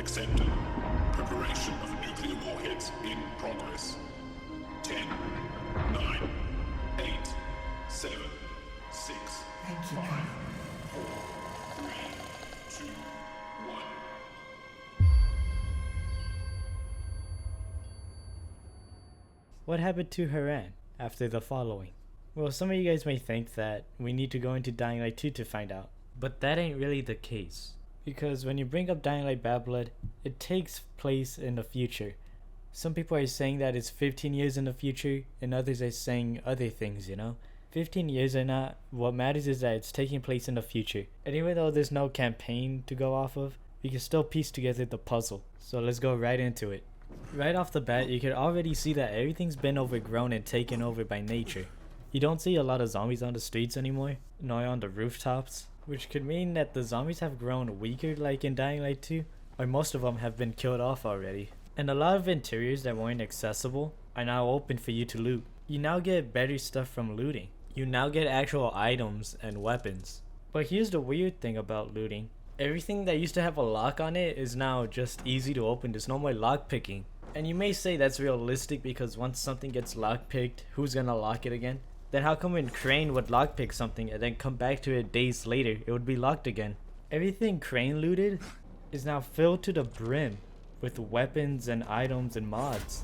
accepted. Preparation of nuclear warheads in progress. 10, 9, 8, 7, 6, Thank you, 5, Colonel. 4, 3, 2, 1. What happened to Harran after the following? Well, some of you guys may think that we need to go into Dying Light 2 to find out, but that ain't really the case. Because when you bring up Dying Light Bad Blood, it takes place in the future. Some people are saying that it's 15 years in the future, and others are saying other things, you know? 15 years or not, what matters is that it's taking place in the future. And even though there's no campaign to go off of, we can still piece together the puzzle. So let's go right into it. Right off the bat, you can already see that everything's been overgrown and taken over by nature. You don't see a lot of zombies on the streets anymore, nor on the rooftops, which could mean that the zombies have grown weaker like in Dying Light 2, or most of them have been killed off already. And a lot of interiors that weren't accessible are now open for you to loot. You now get better stuff from looting. You now get actual items and weapons. But here's the weird thing about looting. Everything that used to have a lock on it is now just easy to open. There's no more lock picking. And you may say that's realistic because once something gets lock picked, who's gonna lock it again? Then how come when Crane would lockpick something and then come back to it days later, it would be locked again? Everything Crane looted is now filled to the brim with weapons and items and mods.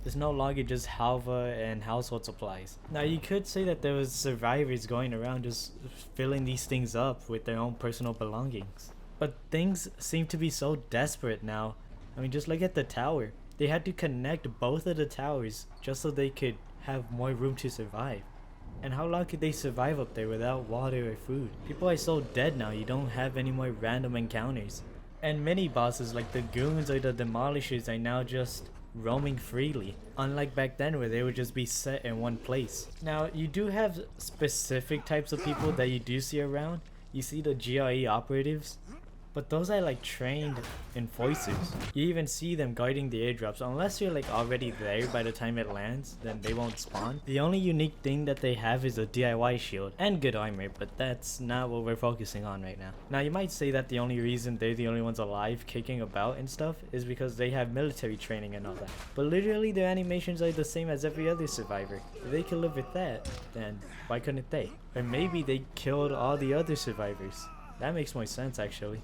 It's no longer just halva and household supplies. Now you could say that there was survivors going around just filling these things up with their own personal belongings. But things seem to be so desperate now. I mean, just look at the tower. They had to connect both of the towers just so they could have more room to survive. And how long could they survive up there without water or food? People are so dead now, you don't have any more random encounters. And mini bosses like the goons or the demolishers are now just roaming freely, unlike back then where they would just be set in one place. Now you do have specific types of people that you do see around. You see the GRE operatives, but those are like trained enforcers. You even see them guarding the airdrops. Unless you're like already there by the time it lands, then they won't spawn. The only unique thing that they have is a DIY shield and good armor, but that's not what we're focusing on right now. Now you might say that the only reason they're the only ones alive kicking about and stuff is because they have military training and all that. But literally their animations are the same as every other survivor. If they can live with that, then why couldn't they? Or maybe they killed all the other survivors. That makes more sense actually.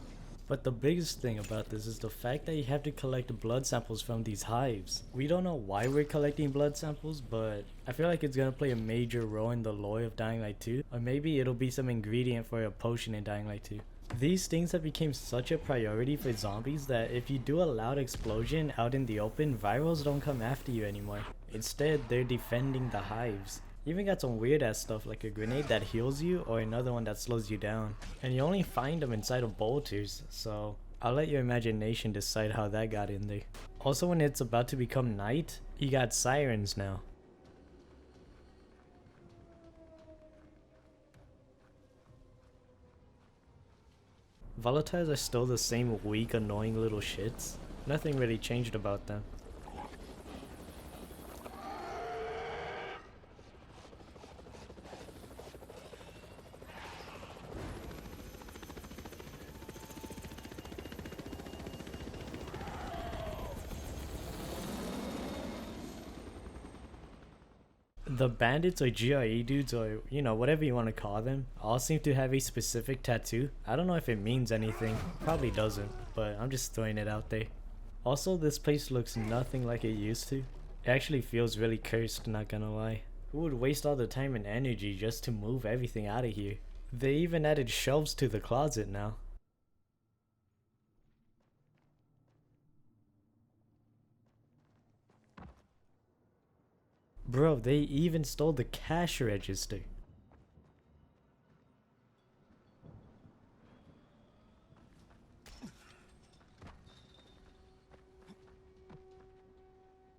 But the biggest thing about this is the fact that you have to collect blood samples from these hives. We don't know why we're collecting blood samples, but I feel like it's gonna play a major role in the lore of Dying Light 2. Or maybe it'll be some ingredient for a potion in Dying Light 2. These things have become such a priority for zombies that if you do a loud explosion out in the open, virals don't come after you anymore. Instead, they're defending the hives. You even got some weird ass stuff like a grenade that heals you or another one that slows you down. And you only find them inside of bolters, so I'll let your imagination decide how that got in there. Also, when it's about to become night, you got sirens now. Volatiles are still the same weak, annoying little shits. Nothing really changed about them. The bandits or GRE dudes or, you know, whatever you want to call them, all seem to have a specific tattoo. I don't know if it means anything, probably doesn't, but I'm just throwing it out there. Also, this place looks nothing like it used to. It actually feels really cursed, not gonna lie. Who would waste all the time and energy just to move everything out of here? They even added shelves to the closet now. Bro, they even stole the cash register.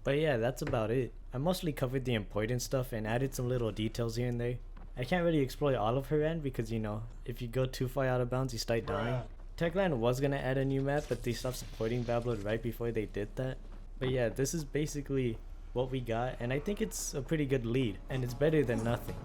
But yeah, that's about it. I mostly covered the important stuff and added some little details here and there. I can't really explore all of Harran because, you know, if you go too far out of bounds, you start dying. Techland was gonna add a new map, but they stopped supporting Bad Blood right before they did that. But yeah, this is basically what we got, and I think it's a pretty good lead, and it's better than nothing.